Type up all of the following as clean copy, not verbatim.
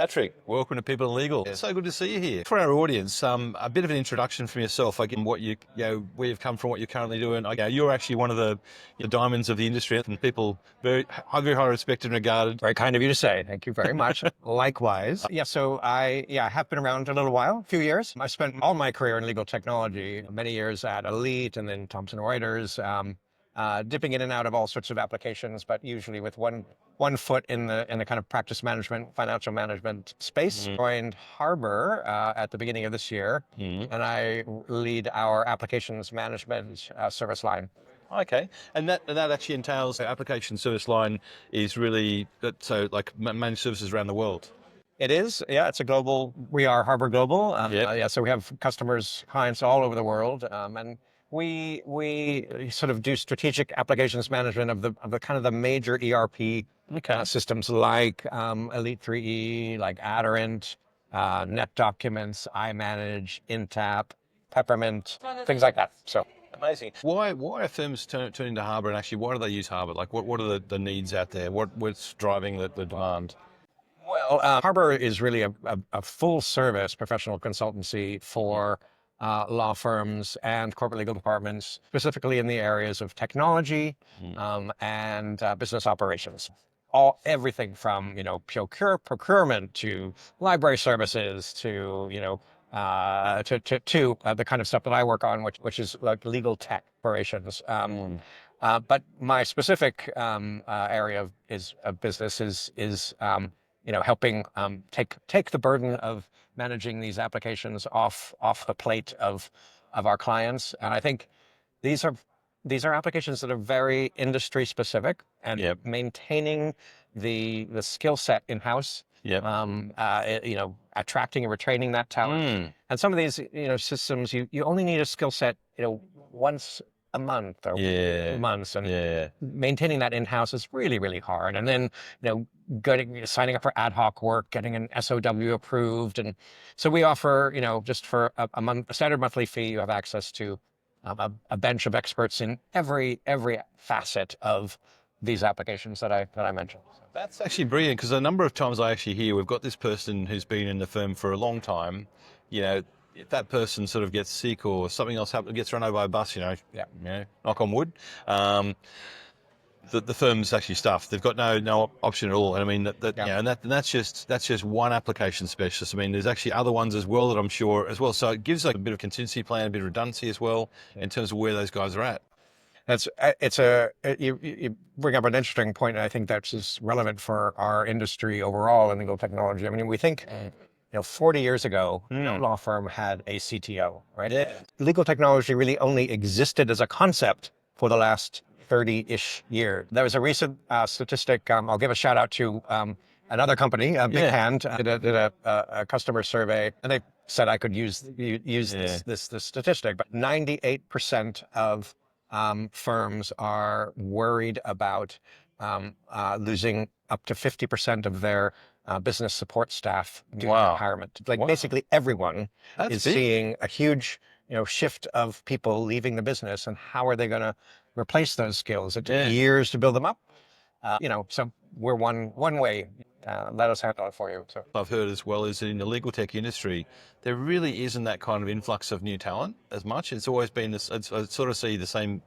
Patrick, welcome to People in Legal. It's so good to see you here. For our audience, a bit of an introduction from yourself, again, what where you've come from, what you're currently doing. You're actually one of the diamonds of the industry, and people very high respected and regarded. Very kind of you to say. Thank you very much. Likewise. So I have been around a little while, a few years. I spent all my career in legal technology, many years at Elite and then Thomson Reuters, dipping in and out of all sorts of applications, but usually with one foot in the kind of practice management, financial management space. Joined 𝗺𝗵𝗴𝗹 at the beginning of this year, and I lead our applications management service line. Okay, and that actually entails the application service line is really so like managed services around the world. It is, yeah. It's a global. We are 𝗺𝗵𝗴 Global. So we have customers, clients all over the world, and we sort of do strategic applications management of the kind of the major ERP systems like Elite 3E, like Aderant, NetDocuments, iManage, Intap, Peppermint, things like that. So. Amazing. Why are firms turning to 𝗺𝗵𝗴, and actually why do they use 𝗺𝗵𝗴? Like what are the needs out there? What's driving the demand? Well, 𝗺𝗵𝗴 is really a full service professional consultancy for law firms and corporate legal departments, specifically in the areas of technology and business operations. Everything from procurement to library services to the kind of stuff that I work on, which is like legal tech operations. But my specific area of business is helping take the burden of managing these applications off the plate of our clients. And I think these are applications that are very industry specific, and maintaining the skill set in-house. Attracting and retaining that talent. And some of these, systems, you only need a skill set, once a month or months, and maintaining that in-house is really, really hard. And then, signing up for ad hoc work, getting an SOW approved. And so we offer, just for a standard monthly fee, you have access to a bench of experts in every facet of these applications that I mentioned. That's actually brilliant, because a number of times I actually hear we've got this person who's been in the firm for a long time. If that person sort of gets sick or something else happens, gets run over by a bus, knock on wood, the firm's actually stuffed. They've got no option at all. And I mean and that's just one application specialist. I mean, there's actually other ones as well that I'm sure as well. So it gives like a bit of contingency plan, a bit of redundancy as well in terms of where those guys are at. You bring up an interesting point, and I think that's just relevant for our industry overall in legal technology. I mean, we think, 40 years ago, no law firm had a CTO, right? Yeah. Legal technology really only existed as a concept for the last 30-ish years. There was a recent statistic. I'll give a shout out to another company, Big Hand, did a customer survey, and they said I could use this statistic, but 98% of firms are worried about losing up to 50% of their business support staff due to retirement. Basically everyone is seeing a huge shift of people leaving the business, and how are they going to replace those skills? It took years to build them up. So we're one way. Let us handle it for you. So I've heard as well is that in the legal tech industry, there really isn't that kind of influx of new talent as much. It's always been this. I sort of see the same,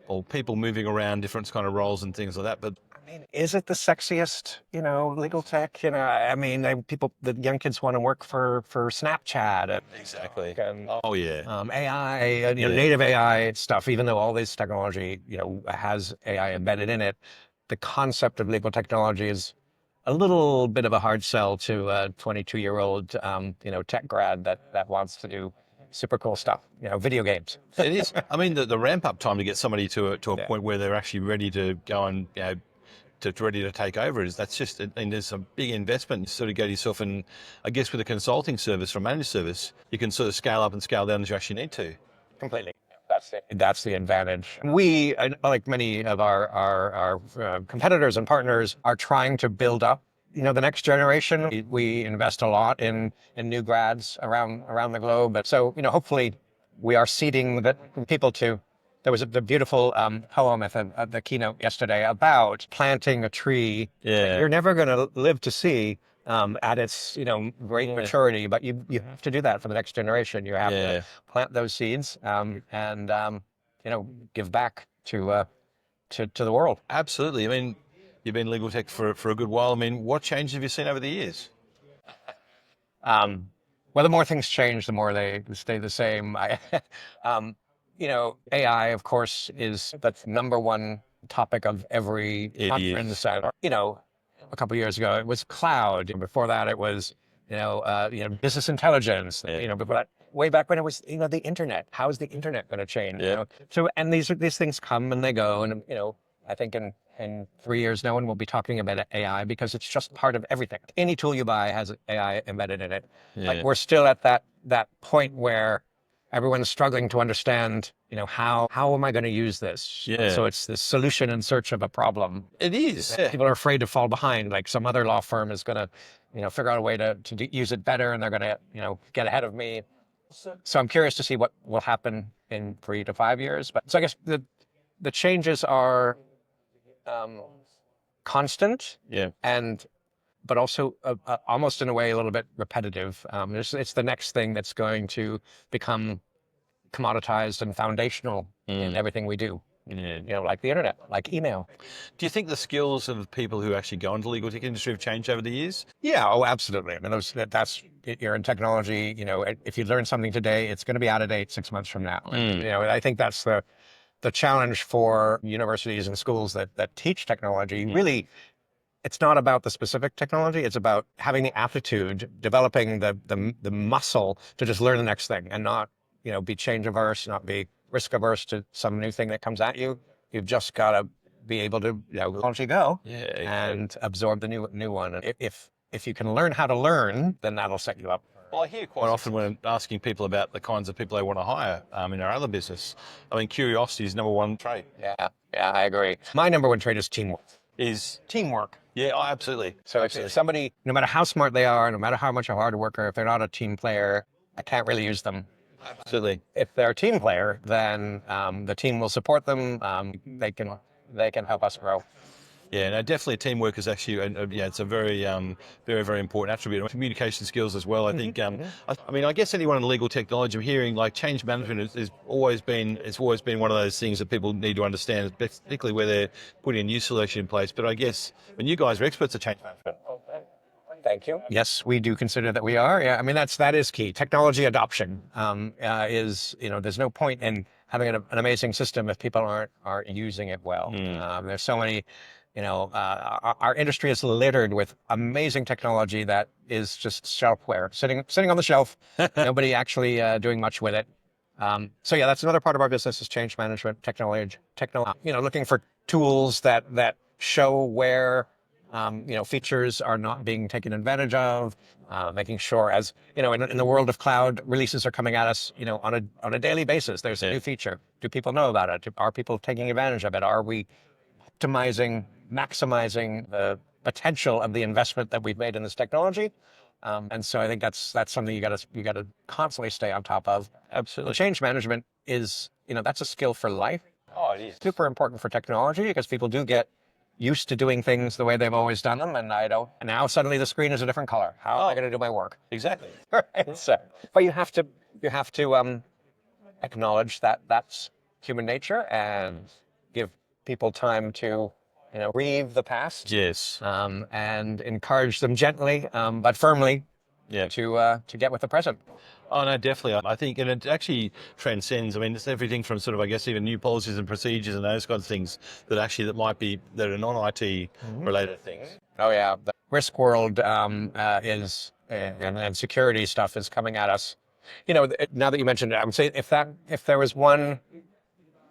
or people moving around different kind of roles and things like that. But I mean, is it the sexiest, legal tech? I mean, the young kids want to work for Snapchat. Exactly. And, AI, native AI stuff. Even though all this technology, has AI embedded in it, the concept of legal technology is a little bit of a hard sell to a 22-year-old, tech grad that wants to do super cool stuff, video games. It is. I mean, the ramp up time to get somebody to a point where they're actually ready to go and, ready to take over there's a big investment. You sort of go to yourself, and I guess with a consulting service or managed service, you can sort of scale up and scale down as you actually need to. Completely. That's the advantage. We, like many of our competitors and partners, are trying to build up, the next generation. We invest a lot in new grads around the globe. But so, hopefully we are seeding the people to. There was a beautiful poem at the keynote yesterday about planting a tree that you're never going to live to see, at its great maturity, but you have to do that for the next generation. You have to plant those seeds and give back to the world. Absolutely. I mean, you've been legal tech for a good while. I mean, what changes have you seen over the years? Well, the more things change, the more they stay the same. AI, of course, is the number one topic of every conference. A couple of years ago, it was cloud. Before that, it was, business intelligence. Before that, way back when it was, the internet. How is the internet going to change? So, and these things come and they go, and I think in 3 years, no one will be talking about AI because it's just part of everything. Any tool you buy has AI embedded in it. Like we're still at that point where everyone's struggling to understand, how am I going to use this? So it's this solution in search of a problem. It is. People are afraid to fall behind. Like some other law firm is going to, figure out a way to use it better, and they're going to, get ahead of me. So I'm curious to see what will happen in 3 to 5 years. But so I guess the changes are constant. But also almost in a way a little bit repetitive. It's the next thing that's going to become commoditized and foundational in everything we do. Like the internet, like email. Do you think the skills of people who actually go into the legal tech industry have changed over the years? Yeah, absolutely. I mean, that's you're in technology. If you learn something today, it's going to be out of date 6 months from now. And, I think that's the challenge for universities and schools that teach technology. Really, it's not about the specific technology. It's about having the aptitude, developing the muscle to just learn the next thing and not, be change averse, not be risk averse to some new thing that comes at you. You've just got to be able to, launch you go and absorb the new one. And if you can learn how to learn, then that'll set you up. Well, I hear quite often when I'm asking people about the kinds of people they want to hire in our other business. I mean, curiosity is number one trait. Yeah, I agree. My number one trait is teamwork. Is teamwork. Yeah, absolutely. So if somebody, no matter how smart they are, no matter how much a hard worker, if they're not a team player, I can't really use them. Absolutely. If they're a team player, then the team will support them. They can help us grow. Yeah, no, definitely teamwork is actually, it's a very, very, very important attribute. Communication skills as well. I think, I guess anyone in legal technology, I'm hearing like change management has always been one of those things that people need to understand, particularly where they're putting a new solution in place. But I guess when you guys are experts at change management. Thank you. Yes, we do consider that we are. Yeah, I mean, that is key. Technology adoption is, there's no point in having an amazing system if people aren't using it well. There's so many. Our industry is littered with amazing technology that is just shelfware, sitting on the shelf, nobody actually doing much with it. So yeah, that's another part of our business is change management, technology, looking for tools that show where, features are not being taken advantage of, making sure as, in the world of cloud, releases are coming at us, on a daily basis. There's a new feature. Do people know about it? Are people taking advantage of it? Are we maximizing the potential of the investment that we've made in this technology? And so I think that's something you got to constantly stay on top of. Absolutely. Change management is, that's a skill for life. Oh, it is. Super important for technology because people do get used to doing things the way they've always done them, and I don't. And now suddenly the screen is a different color. How am I going to do my work? Exactly. Right. So, but you have to acknowledge that that's human nature and give people time to, grieve the past. Yes. And encourage them gently, but firmly, to get with the present. Oh, no, definitely. I think, and it actually transcends. I mean, it's everything from sort of, I guess, even new policies and procedures and those kinds of things that are non-IT related things. Oh, yeah. The risk world is, and security stuff is coming at us. Now that you mentioned it, I would say if there was one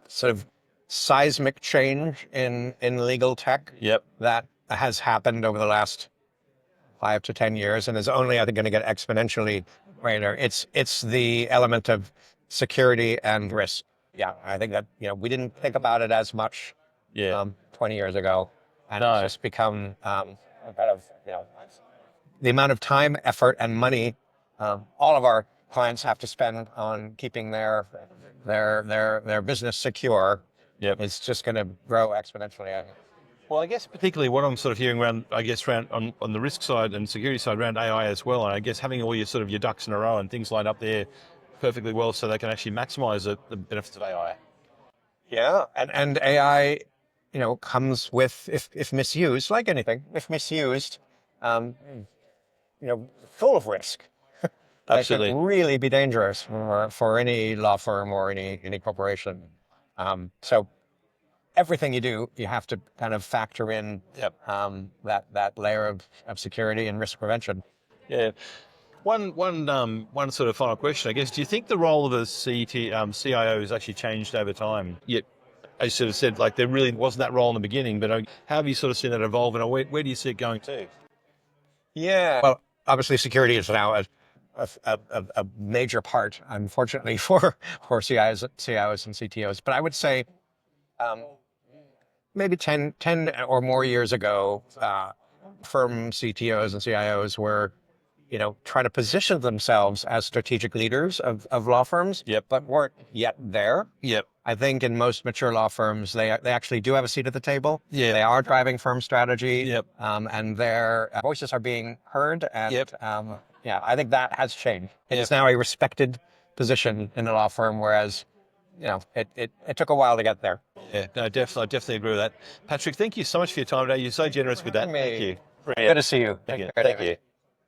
sort of seismic change in legal tech that has happened over the last 5 to 10 years and is only, I think, going to get exponentially greater. It's the element of security and risk. Yeah, I think that, we didn't think about it as much 20 years ago. And it's just become the amount of time, effort, and money all of our clients have to spend on keeping their business secure. It's just going to grow exponentially. Well, I guess particularly what I'm sort of hearing around, I guess, around on the risk side and security side around AI as well, and I guess having all your sort of your ducks in a row and things lined up there perfectly well so they can actually maximize the benefits of AI. Yeah, and AI, comes with, if misused, like anything, if misused, full of risk. That Absolutely. could really be dangerous for any law firm or any corporation. So everything you do, you have to kind of factor in that layer of security and risk prevention. Yeah. One sort of final question, I guess. Do you think the role of a CIO has actually changed over time? Yet, as you sort of said, like there really wasn't that role in the beginning, but how have you sort of seen that evolve, and where do you see it going to? Yeah. Well, obviously, security is now a major part, unfortunately, for CIOs and CTOs. But I would say maybe 10 or more years ago, firm CTOs and CIOs were, trying to position themselves as strategic leaders of law firms, but weren't yet there. I think in most mature law firms, they actually do have a seat at the table. They are driving firm strategy, and their voices are being heard. And I think that has changed. It's now a respected position in the law firm, whereas it took a while to get there. Yeah, no, I definitely agree with that. Patrick, thank you so much for your time today. You're so generous with that. Thank you. Good to see you. Thank you.